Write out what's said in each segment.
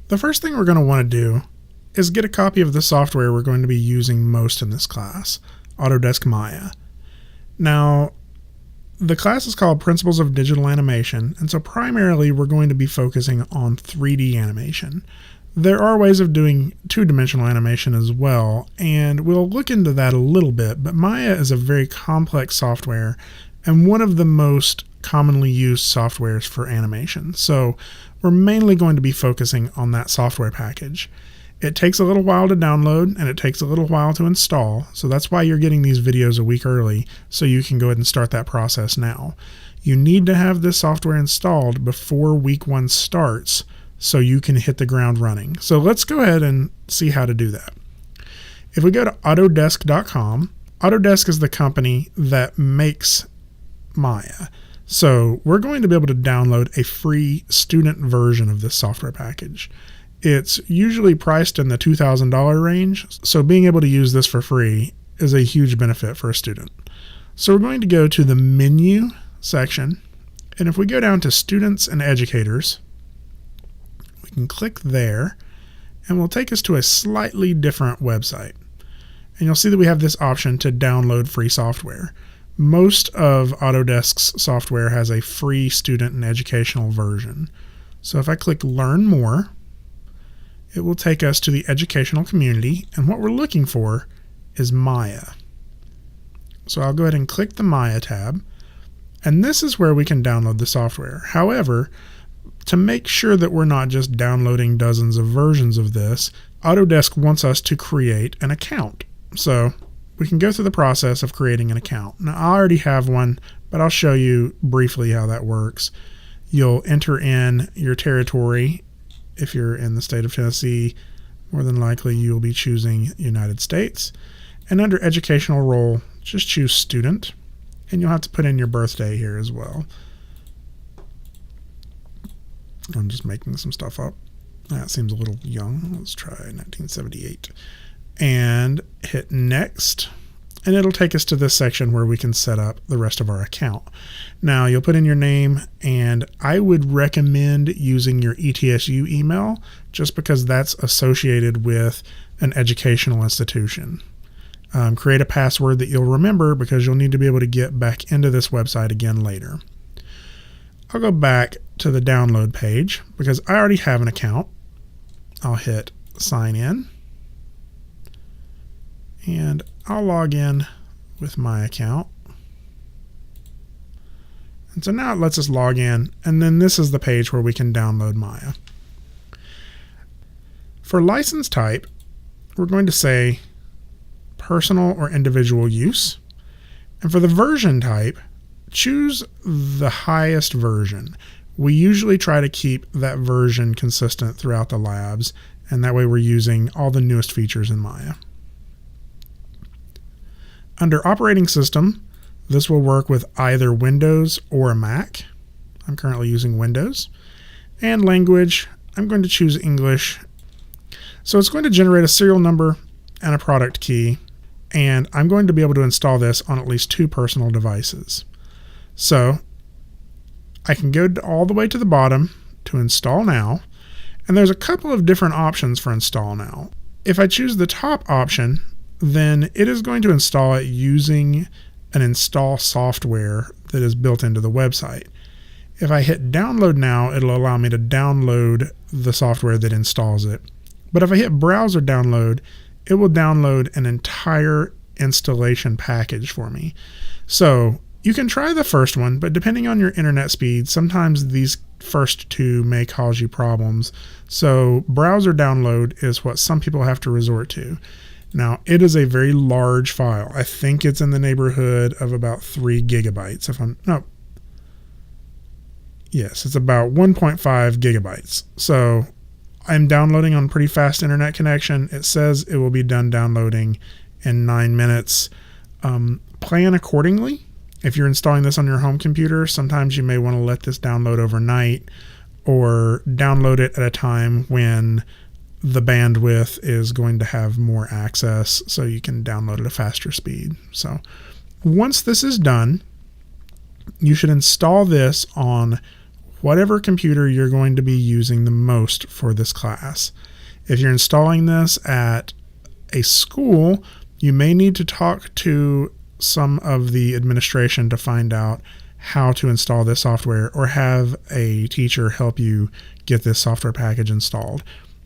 The first thing we're going to want to do is get a copy of the software we're going to be using most in this class, Autodesk Maya. Now, the class is called Principles of Digital Animation, and so primarily we're going to be focusing on 3D animation. There are ways of doing two-dimensional animation as well, and we'll look into that a little bit, but Maya is a very complex software and one of the most commonly used softwares for animation. So we're mainly going to be focusing on that software package. It takes a little while to download and it takes a little while to install, so that's why you're getting these videos a week early, so you can go ahead and start that process now. You need to have this software installed before week 1 starts so you can hit the ground running. So let's go ahead and see how to do that. If we go to Autodesk.com, Autodesk is the company that makes Maya. So we're going to be able to download a free student version of this software package. It's usually priced in the $2,000 range, so being able to use this for free is a huge benefit for a student. So we're going to go to the menu section, and if we go down to Students and Educators, we can click there, and we'll take us to a slightly different website. And you'll see that we have this option to download free software. Most of Autodesk's software has a free student and educational version. So if I click Learn More, it will take us to the educational community, and what we're looking for is Maya. So I'll go ahead and click the Maya tab, and this is where we can download the software. However, to make sure that we're not just downloading dozens of versions of this, Autodesk wants us to create an account. So we can go through the process of creating an account. Now, I already have one, but I'll show you briefly how that works. You'll enter in your territory. If you're in the state of Tennessee, more than likely you'll be choosing United States. And under educational role, just choose student, and you'll have to put in your birthday here as well. I'm just making some stuff up. That seems a little young. Let's try 1978. And hit next, and it'll take us to this section where we can set up the rest of our account. Now you'll put in your name, and I would recommend using your ETSU email just because that's associated with an educational institution. Create a password that you'll remember because you'll need to be able to get back into this website again later. I'll go back to the download page because I already have an account. I'll hit sign in. And I'll log in with my account. And so now it lets us log in, and then this is the page where we can download Maya. For license type, we're going to say personal or individual use. And for the version type, choose the highest version. We usually try to keep that version consistent throughout the labs, and that way we're using all the newest features in Maya. Under operating system, this will work with either Windows or a Mac. I'm currently using Windows. And language, I'm going to choose English. So it's going to generate a serial number and a product key, and I'm going to be able to install this on at least 2 personal devices. So I can go all the way to the bottom to install now, and there's a couple of different options for install now. If I choose the top option, then it is going to install it using an install software that is built into the website. If I hit download now, it'll allow me to download the software that installs it. But if I hit browser download, it will download an entire installation package for me. So you can try the first one, but depending on your internet speed, sometimes these first 2 may cause you problems. So browser download is what some people have to resort to. Now, it is a very large file. I think it's in the neighborhood of about 3 gigabytes. Yes, it's about 1.5 gigabytes. So I'm downloading on pretty fast internet connection. It says it will be done downloading in 9 minutes. Plan accordingly. If you're installing this on your home computer, sometimes you may want to let this download overnight or download it at a time when the bandwidth is going to have more access so you can download at a faster speed. So once this is done, you should install this on whatever computer you're going to be using the most for this class. If you're installing this at a school, you may need to talk to some of the administration to find out how to install this software, or have a teacher help you get this software package installed.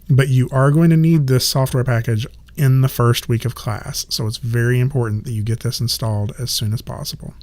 But you are going to need this software package in the first week of class, so it's very important that you get this installed as soon as possible.